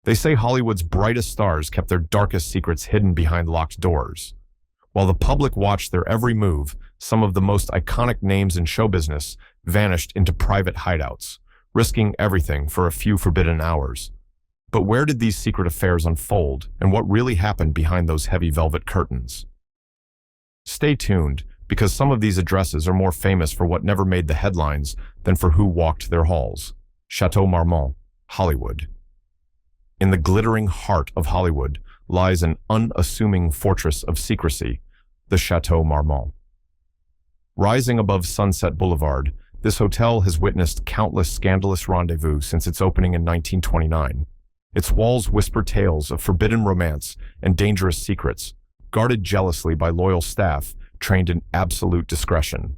They say Hollywood's brightest stars kept their darkest secrets hidden behind locked doors. While the public watched their every move, some of the most iconic names in show business vanished into private hideouts, risking everything for a few forbidden hours. But where did these secret affairs unfold, and what really happened behind those heavy velvet curtains? Stay tuned, because some of these addresses are more famous for what never made the headlines than for who walked their halls. Chateau Marmont, Hollywood. In the glittering heart of Hollywood lies an unassuming fortress of secrecy, the Chateau Marmont. Rising above Sunset Boulevard, this hotel has witnessed countless scandalous rendezvous since its opening in 1929. Its walls whisper tales of forbidden romance and dangerous secrets, guarded jealously by loyal staff trained in absolute discretion.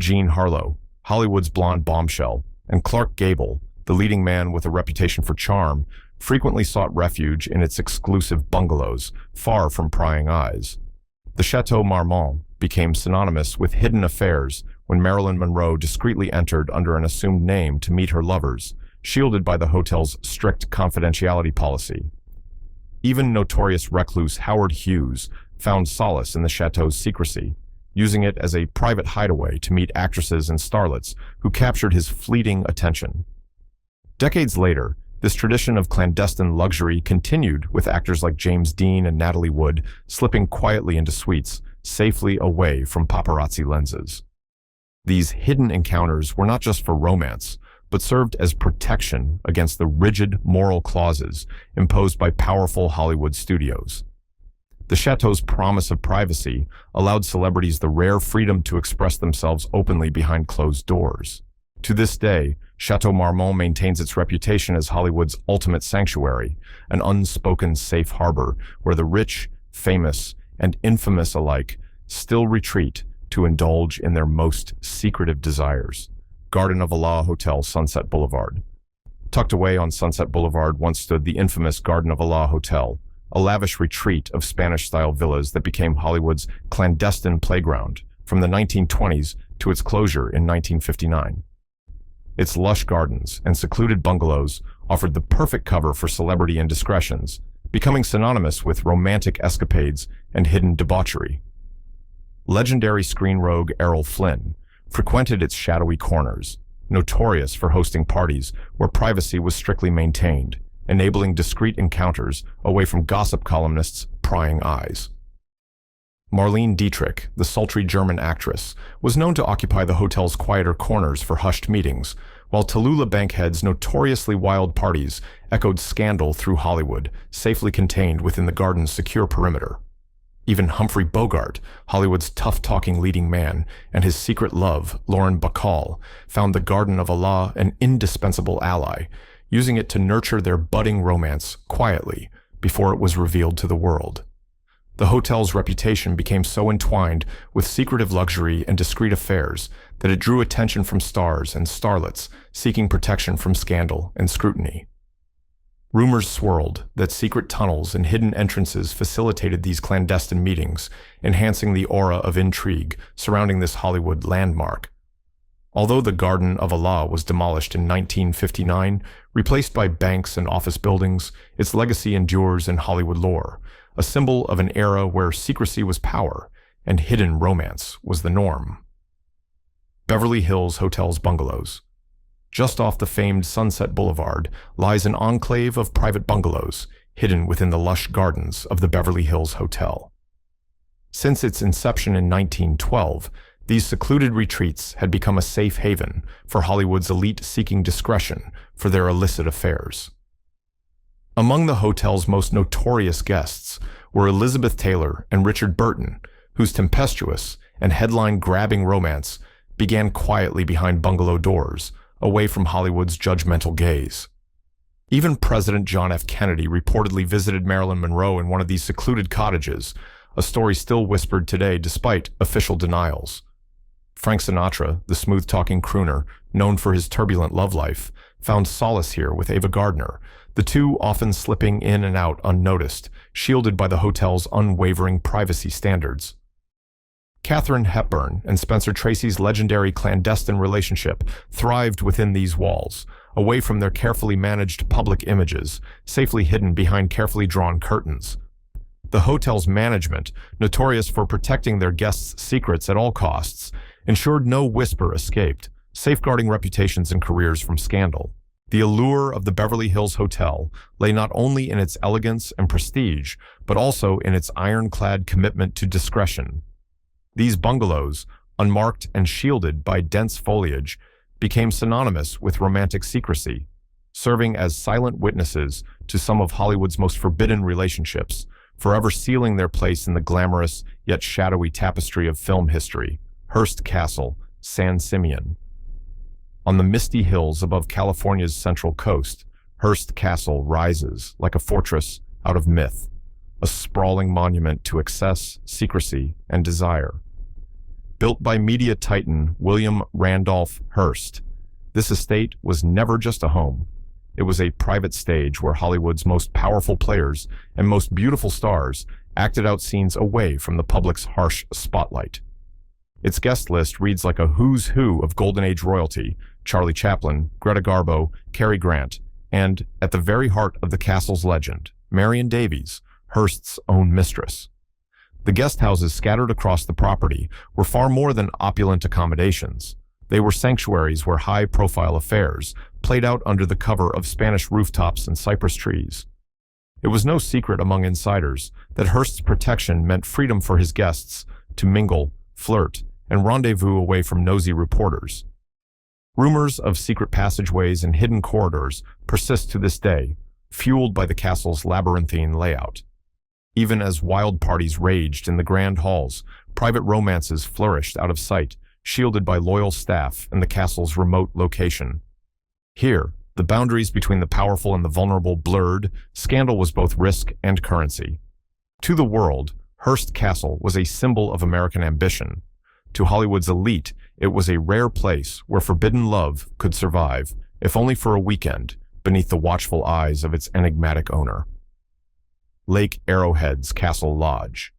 Jean Harlow, Hollywood's blonde bombshell, and Clark Gable, the leading man with a reputation for charm, frequently sought refuge in its exclusive bungalows, far from prying eyes. The Chateau Marmont became synonymous with hidden affairs when Marilyn Monroe discreetly entered under an assumed name to meet her lovers, shielded by the hotel's strict confidentiality policy. Even notorious recluse Howard Hughes found solace in the chateau's secrecy, using it as a private hideaway to meet actresses and starlets who captured his fleeting attention. Decades later, this tradition of clandestine luxury continued with actors like James Dean and Natalie Wood slipping quietly into suites, safely away from paparazzi lenses. These hidden encounters were not just for romance, but served as protection against the rigid moral clauses imposed by powerful Hollywood studios. The chateau's promise of privacy allowed celebrities the rare freedom to express themselves openly behind closed doors. To this day, Chateau Marmont maintains its reputation as Hollywood's ultimate sanctuary, an unspoken safe harbor where the rich, famous, and infamous alike still retreat to indulge in their most secretive desires. Garden of Allah Hotel, Sunset Boulevard. Tucked away on Sunset Boulevard once stood the infamous Garden of Allah Hotel, a lavish retreat of Spanish-style villas that became Hollywood's clandestine playground from the 1920s to its closure in 1959. Its lush gardens and secluded bungalows offered the perfect cover for celebrity indiscretions, becoming synonymous with romantic escapades and hidden debauchery. Legendary screen rogue Errol Flynn frequented its shadowy corners, notorious for hosting parties where privacy was strictly maintained, enabling discreet encounters away from gossip columnists' prying eyes. Marlene Dietrich, the sultry German actress, was known to occupy the hotel's quieter corners for hushed meetings, while Tallulah Bankhead's notoriously wild parties echoed scandal through Hollywood, safely contained within the garden's secure perimeter. Even Humphrey Bogart, Hollywood's tough-talking leading man, and his secret love, Lauren Bacall, found the Garden of Allah an indispensable ally, using it to nurture their budding romance quietly before it was revealed to the world. The hotel's reputation became so entwined with secretive luxury and discreet affairs that it drew attention from stars and starlets seeking protection from scandal and scrutiny. Rumors swirled that secret tunnels and hidden entrances facilitated these clandestine meetings, enhancing the aura of intrigue surrounding this Hollywood landmark. Although the Garden of Allah was demolished in 1959, replaced by banks and office buildings, its legacy endures in Hollywood lore, a symbol of an era where secrecy was power and hidden romance was the norm. Beverly Hills Hotel's bungalows. Just off the famed Sunset Boulevard lies an enclave of private bungalows hidden within the lush gardens of the Beverly Hills Hotel. Since its inception in 1912, these secluded retreats had become a safe haven for Hollywood's elite seeking discretion for their illicit affairs. Among the hotel's most notorious guests were Elizabeth Taylor and Richard Burton, whose tempestuous and headline-grabbing romance began quietly behind bungalow doors, away from Hollywood's judgmental gaze. Even President John F. Kennedy reportedly visited Marilyn Monroe in one of these secluded cottages, a story still whispered today despite official denials. Frank Sinatra, the smooth-talking crooner, known for his turbulent love life, found solace here with Ava Gardner, the two often slipping in and out unnoticed, shielded by the hotel's unwavering privacy standards. Katharine Hepburn and Spencer Tracy's legendary clandestine relationship thrived within these walls, away from their carefully managed public images, safely hidden behind carefully drawn curtains. The hotel's management, notorious for protecting their guests' secrets at all costs, ensured no whisper escaped, safeguarding reputations and careers from scandal. The allure of the Beverly Hills Hotel lay not only in its elegance and prestige, but also in its ironclad commitment to discretion. These bungalows, unmarked and shielded by dense foliage, became synonymous with romantic secrecy, serving as silent witnesses to some of Hollywood's most forbidden relationships, forever sealing their place in the glamorous yet shadowy tapestry of film history. Hearst Castle, San Simeon. On the misty hills above California's central coast, Hearst Castle rises like a fortress out of myth, a sprawling monument to excess, secrecy, and desire. Built by media titan William Randolph Hearst, this estate was never just a home. It was a private stage where Hollywood's most powerful players and most beautiful stars acted out scenes away from the public's harsh spotlight. Its guest list reads like a who's who of Golden Age royalty: Charlie Chaplin, Greta Garbo, Cary Grant, and, at the very heart of the castle's legend, Marion Davies, Hearst's own mistress. The guest houses scattered across the property were far more than opulent accommodations. They were sanctuaries where high-profile affairs played out under the cover of Spanish rooftops and cypress trees. It was no secret among insiders that Hearst's protection meant freedom for his guests to mingle, flirt, and rendezvous away from nosy reporters. Rumors of secret passageways and hidden corridors persist to this day, fueled by the castle's labyrinthine layout. Even as wild parties raged in the grand halls, private romances flourished out of sight, shielded by loyal staff and the castle's remote location. Here, the boundaries between the powerful and the vulnerable blurred. Scandal was both risk and currency. To the world, Hearst Castle was a symbol of American ambition. To Hollywood's elite, it was a rare place where forbidden love could survive, if only for a weekend, beneath the watchful eyes of its enigmatic owner. Lake Arrowhead's Castle Lodge.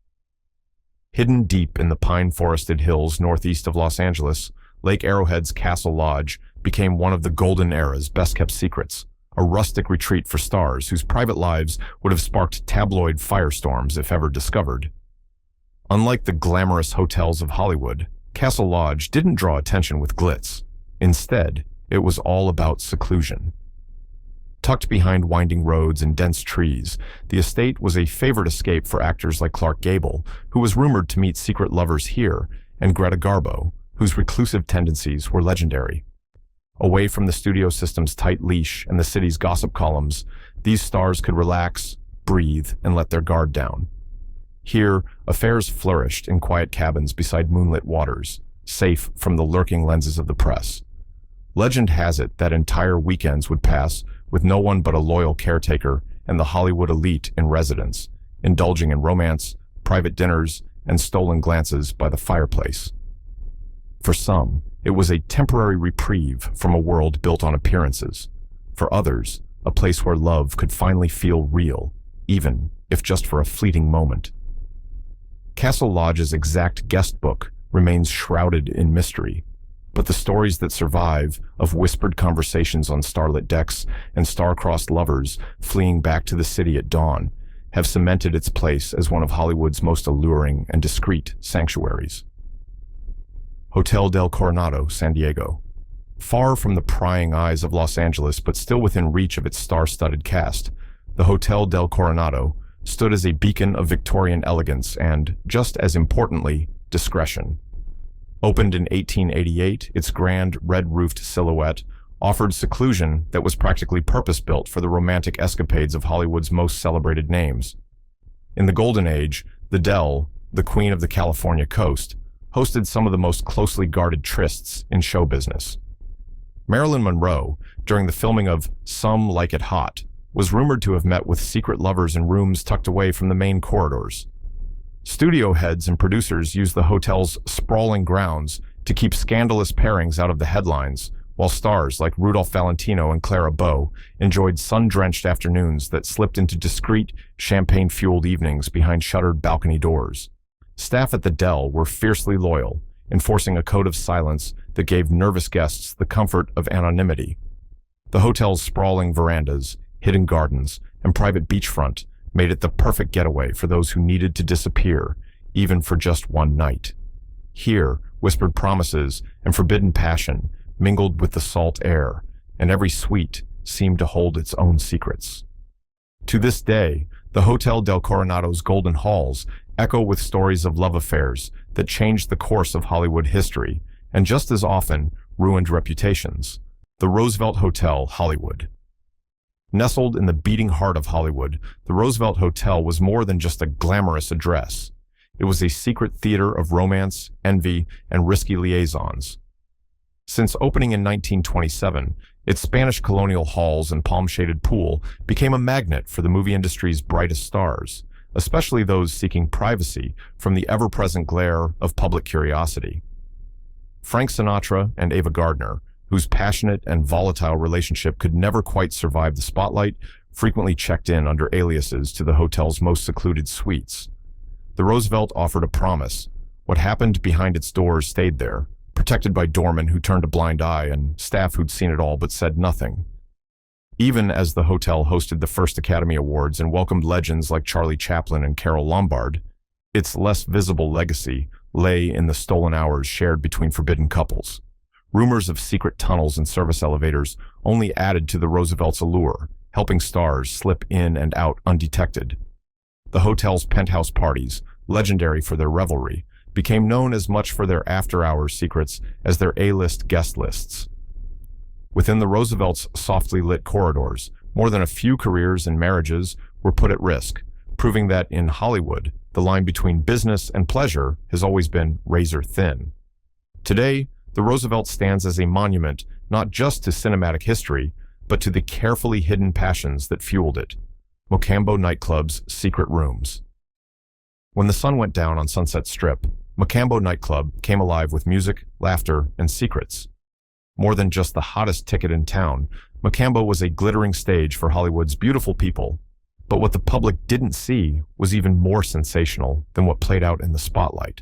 Hidden deep in the pine-forested hills northeast of Los Angeles, Lake Arrowhead's Castle Lodge became one of the golden era's best-kept secrets, a rustic retreat for stars whose private lives would have sparked tabloid firestorms if ever discovered. Unlike the glamorous hotels of Hollywood, Castle Lodge didn't draw attention with glitz. Instead, it was all about seclusion. Tucked behind winding roads and dense trees, the estate was a favorite escape for actors like Clark Gable, who was rumored to meet secret lovers here, and Greta Garbo, whose reclusive tendencies were legendary. Away from the studio system's tight leash and the city's gossip columns, these stars could relax, breathe, and let their guard down. Here, affairs flourished in quiet cabins beside moonlit waters, safe from the lurking lenses of the press. Legend has it that entire weekends would pass with no one but a loyal caretaker and the Hollywood elite in residence, indulging in romance, private dinners, and stolen glances by the fireplace. For some, it was a temporary reprieve from a world built on appearances. For others, a place where love could finally feel real, even if just for a fleeting moment. Castle Lodge's exact guest book remains shrouded in mystery, but the stories that survive of whispered conversations on starlit decks and star-crossed lovers fleeing back to the city at dawn have cemented its place as one of Hollywood's most alluring and discreet sanctuaries. Hotel del Coronado, San Diego. Far from the prying eyes of Los Angeles, but still within reach of its star-studded cast, the Hotel del Coronado stood as a beacon of Victorian elegance and, just as importantly, discretion. Opened in 1888, its grand, red-roofed silhouette offered seclusion that was practically purpose-built for the romantic escapades of Hollywood's most celebrated names. In the Golden Age, the Del, the queen of the California coast, hosted some of the most closely guarded trysts in show business. Marilyn Monroe, during the filming of Some Like It Hot, was rumored to have met with secret lovers in rooms tucked away from the main corridors. Studio heads and producers used the hotel's sprawling grounds to keep scandalous pairings out of the headlines, while stars like Rudolph Valentino and Clara Bow enjoyed sun-drenched afternoons that slipped into discreet, champagne-fueled evenings behind shuttered balcony doors. Staff at the Del were fiercely loyal, enforcing a code of silence that gave nervous guests the comfort of anonymity. The hotel's sprawling verandas, hidden gardens, and private beachfront made it the perfect getaway for those who needed to disappear, even for just one night. Here, whispered promises and forbidden passion mingled with the salt air, and every suite seemed to hold its own secrets. To this day, the Hotel del Coronado's golden halls echo with stories of love affairs that changed the course of Hollywood history, and just as often, ruined reputations. The Roosevelt Hotel, Hollywood. Nestled in the beating heart of Hollywood, the Roosevelt Hotel was more than just a glamorous address. It was a secret theater of romance, envy, and risky liaisons. Since opening in 1927, its Spanish colonial halls and palm-shaded pool became a magnet for the movie industry's brightest stars, especially those seeking privacy from the ever-present glare of public curiosity. Frank Sinatra and Ava Gardner, whose passionate and volatile relationship could never quite survive the spotlight, frequently checked in under aliases to the hotel's most secluded suites. The Roosevelt offered a promise. What happened behind its doors stayed there, protected by doormen who turned a blind eye and staff who'd seen it all but said nothing. Even as the hotel hosted the first Academy Awards and welcomed legends like Charlie Chaplin and Carole Lombard, its less visible legacy lay in the stolen hours shared between forbidden couples. Rumors of secret tunnels and service elevators only added to the Roosevelt's allure, helping stars slip in and out undetected. The hotel's penthouse parties, legendary for their revelry, became known as much for their after-hours secrets as their A-list guest lists. Within the Roosevelt's softly lit corridors, more than a few careers and marriages were put at risk, proving that in Hollywood, the line between business and pleasure has always been razor thin. Today, the Roosevelt stands as a monument not just to cinematic history, but to the carefully hidden passions that fueled it. Mocambo nightclub's secret rooms. When the sun went down on Sunset Strip, Mocambo nightclub came alive with music, laughter, and secrets. More than just the hottest ticket in town, Mocambo was a glittering stage for Hollywood's beautiful people. But what the public didn't see was even more sensational than what played out in the spotlight.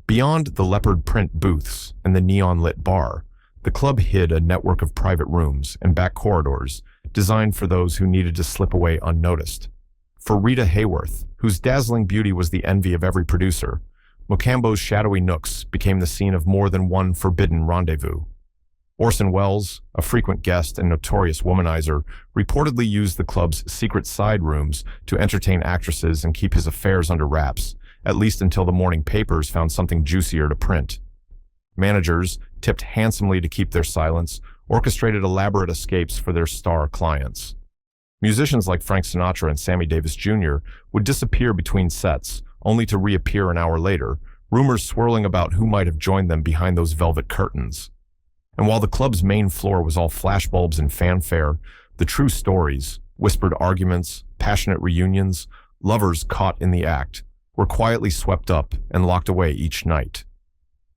Beyond the leopard print booths and the neon-lit bar, the club hid a network of private rooms and back corridors designed for those who needed to slip away unnoticed. For Rita Hayworth, whose dazzling beauty was the envy of every producer, Mocambo's shadowy nooks became the scene of more than one forbidden rendezvous. Orson Welles, a frequent guest and notorious womanizer, reportedly used the club's secret side rooms to entertain actresses and keep his affairs under wraps, at least until the morning papers found something juicier to print. Managers, tipped handsomely to keep their silence, orchestrated elaborate escapes for their star clients. Musicians like Frank Sinatra and Sammy Davis Jr. would disappear between sets, only to reappear an hour later, rumors swirling about who might have joined them behind those velvet curtains. And while the club's main floor was all flashbulbs and fanfare, the true stories, whispered arguments, passionate reunions, lovers caught in the act, were quietly swept up and locked away each night.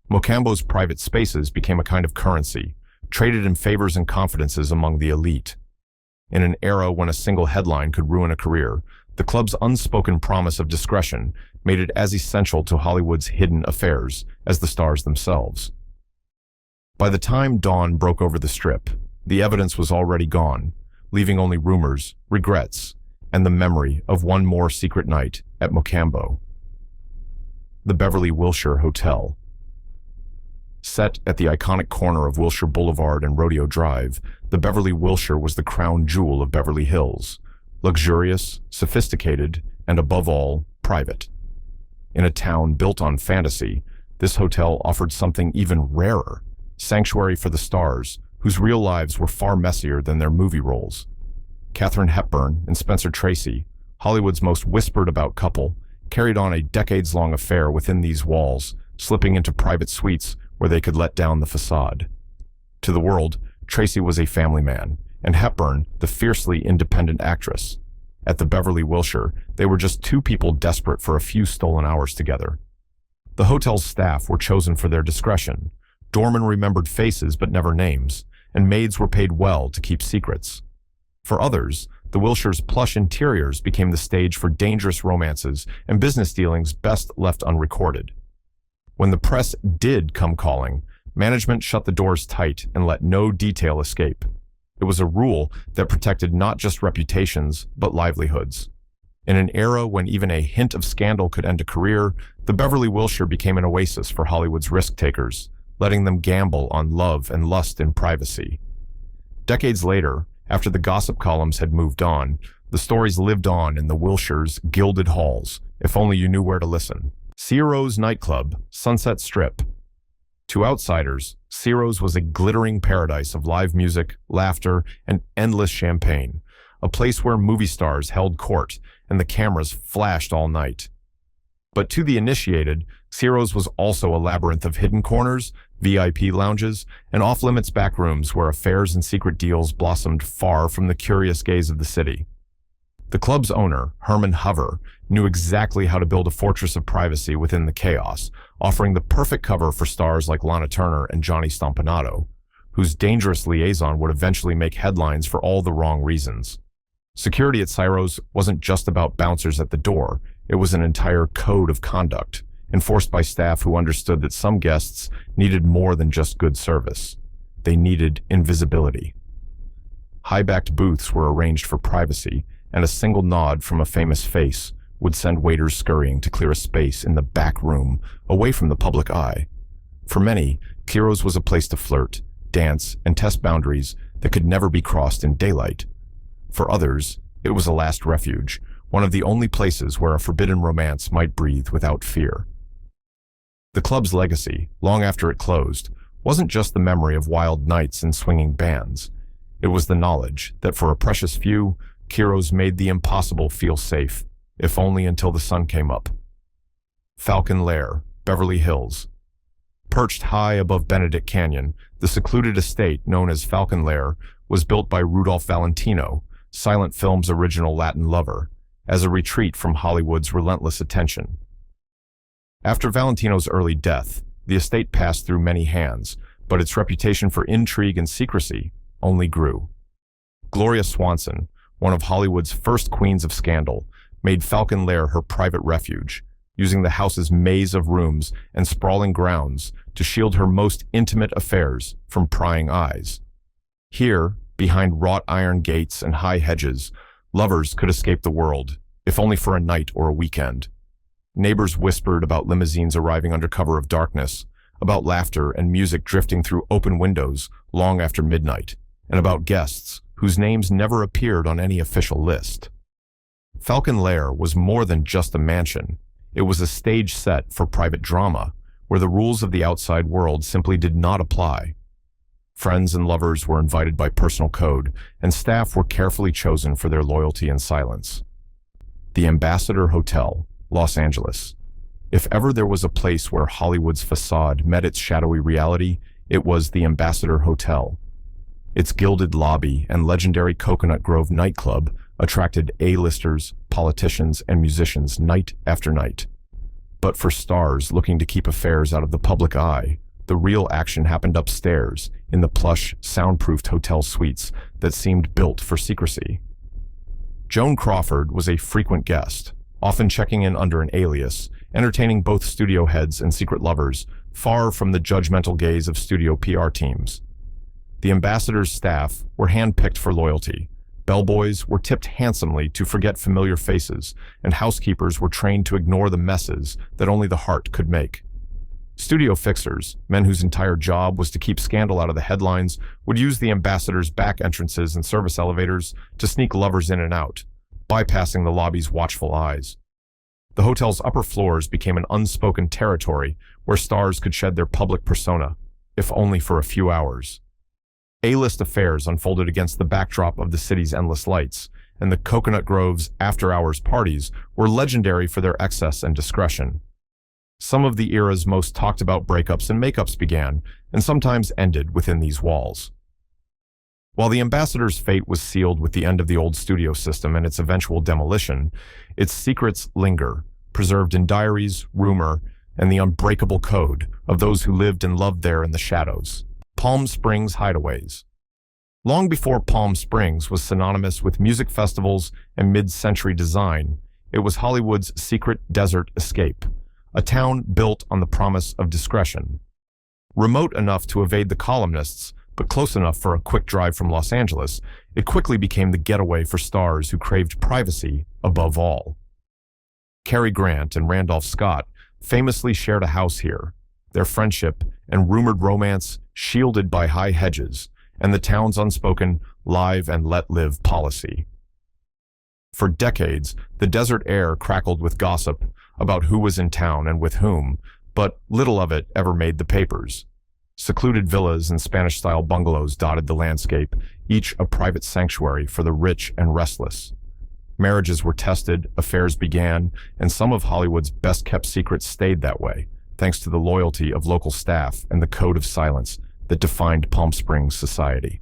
Mocambo's private spaces became a kind of currency, traded in favors and confidences among the elite. In an era when a single headline could ruin a career, the club's unspoken promise of discretion made it as essential to Hollywood's hidden affairs as the stars themselves. By the time dawn broke over the Strip, the evidence was already gone, leaving only rumors, regrets, and the memory of one more secret night at Mocambo. The Beverly Wilshire Hotel. Set at the iconic corner of Wilshire Boulevard and Rodeo Drive, the Beverly Wilshire was the crown jewel of Beverly Hills, luxurious, sophisticated, and above all, private. In a town built on fantasy, this hotel offered something even rarer, sanctuary for the stars, whose real lives were far messier than their movie roles. Katharine Hepburn and Spencer Tracy, Hollywood's most whispered-about couple, carried on a decades-long affair within these walls, slipping into private suites where they could let down the facade. To the world, Tracy was a family man, and Hepburn, the fiercely independent actress. At the Beverly Wilshire, they were just two people desperate for a few stolen hours together. The hotel's staff were chosen for their discretion. Doormen remembered faces but never names, and maids were paid well to keep secrets. For others, the Wilshire's plush interiors became the stage for dangerous romances and business dealings best left unrecorded. When the press did come calling, management shut the doors tight and let no detail escape. It was a rule that protected not just reputations, but livelihoods. In an era when even a hint of scandal could end a career, the Beverly Wilshire became an oasis for Hollywood's risk-takers, letting them gamble on love and lust in privacy. Decades later, after the gossip columns had moved on, the stories lived on in the Wilshire's gilded halls, if only you knew where to listen. Ciro's nightclub, Sunset Strip. To outsiders, Ciro's was a glittering paradise of live music, laughter, and endless champagne, a place where movie stars held court and the cameras flashed all night. But to the initiated, Ciro's was also a labyrinth of hidden corners, VIP lounges, and off-limits back rooms where affairs and secret deals blossomed far from the curious gaze of the city. The club's owner, Herman Hover, knew exactly how to build a fortress of privacy within the chaos, offering the perfect cover for stars like Lana Turner and Johnny Stompanato, whose dangerous liaison would eventually make headlines for all the wrong reasons. Security at Ciro's wasn't just about bouncers at the door, it was an entire code of conduct, enforced by staff who understood that some guests needed more than just good service. They needed invisibility. High-backed booths were arranged for privacy, and a single nod from a famous face would send waiters scurrying to clear a space in the back room, away from the public eye. For many, Ciro's was a place to flirt, dance, and test boundaries that could never be crossed in daylight. For others, it was a last refuge, one of the only places where a forbidden romance might breathe without fear. The club's legacy, long after it closed, wasn't just the memory of wild nights and swinging bands. It was the knowledge that for a precious few, Ciro's made the impossible feel safe, if only until the sun came up. Falcon Lair, Beverly Hills. Perched high above Benedict Canyon, the secluded estate known as Falcon Lair was built by Rudolph Valentino, silent film's original Latin lover, as a retreat from Hollywood's relentless attention. After Valentino's early death, the estate passed through many hands, but its reputation for intrigue and secrecy only grew. Gloria Swanson, one of Hollywood's first queens of scandal, made Falcon Lair her private refuge, using the house's maze of rooms and sprawling grounds to shield her most intimate affairs from prying eyes. Here, behind wrought iron gates and high hedges, lovers could escape the world, if only for a night or a weekend. Neighbors whispered about limousines arriving under cover of darkness, about laughter and music drifting through open windows long after midnight, and about guests whose names never appeared on any official list. Falcon Lair was more than just a mansion. It was a stage set for private drama, where the rules of the outside world simply did not apply. Friends and lovers were invited by personal code, and staff were carefully chosen for their loyalty and silence. The Ambassador Hotel, Los Angeles. If ever there was a place where Hollywood's facade met its shadowy reality, it was the Ambassador Hotel. Its gilded lobby and legendary Coconut Grove nightclub attracted A-listers, politicians, and musicians night after night. But for stars looking to keep affairs out of the public eye, the real action happened upstairs in the plush, soundproofed hotel suites that seemed built for secrecy. Joan Crawford was a frequent guest, often checking in under an alias, entertaining both studio heads and secret lovers, far from the judgmental gaze of studio PR teams. The ambassador's staff were handpicked for loyalty. Bellboys were tipped handsomely to forget familiar faces, and housekeepers were trained to ignore the messes that only the heart could make. Studio fixers, men whose entire job was to keep scandal out of the headlines, would use the ambassador's back entrances and service elevators to sneak lovers in and out, bypassing the lobby's watchful eyes. The hotel's upper floors became an unspoken territory where stars could shed their public persona, if only for a few hours. A-list affairs unfolded against the backdrop of the city's endless lights, and the Coconut Grove's after-hours parties were legendary for their excess and discretion. Some of the era's most talked-about breakups and makeups began, and sometimes ended within these walls. While the ambassador's fate was sealed with the end of the old studio system and its eventual demolition, its secrets linger, preserved in diaries, rumor, and the unbreakable code of those who lived and loved there in the shadows. Palm Springs hideaways. Long before Palm Springs was synonymous with music festivals and mid-century design, it was Hollywood's secret desert escape, a town built on the promise of discretion. Remote enough to evade the columnists, But close enough for a quick drive from Los Angeles, it quickly became the getaway for stars who craved privacy above all. Cary Grant and Randolph Scott famously shared a house here, their friendship and rumored romance shielded by high hedges, and the town's unspoken live and let live policy. For decades, the desert air crackled with gossip about who was in town and with whom, but little of it ever made the papers. Secluded villas and Spanish-style bungalows dotted the landscape, each a private sanctuary for the rich and restless. Marriages were tested, affairs began, and some of Hollywood's best-kept secrets stayed that way, thanks to the loyalty of local staff and the code of silence that defined Palm Springs society.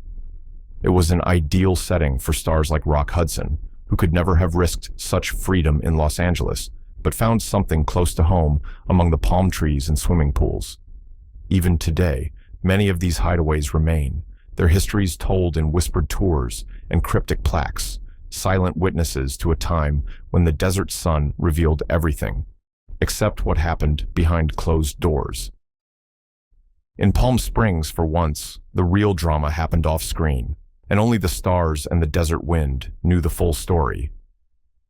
It was an ideal setting for stars like Rock Hudson, who could never have risked such freedom in Los Angeles, but found something close to home among the palm trees and swimming pools. Even today, many of these hideaways remain, their histories told in whispered tours and cryptic plaques, silent witnesses to a time when the desert sun revealed everything, except what happened behind closed doors. In Palm Springs, for once, the real drama happened off-screen, and only the stars and the desert wind knew the full story.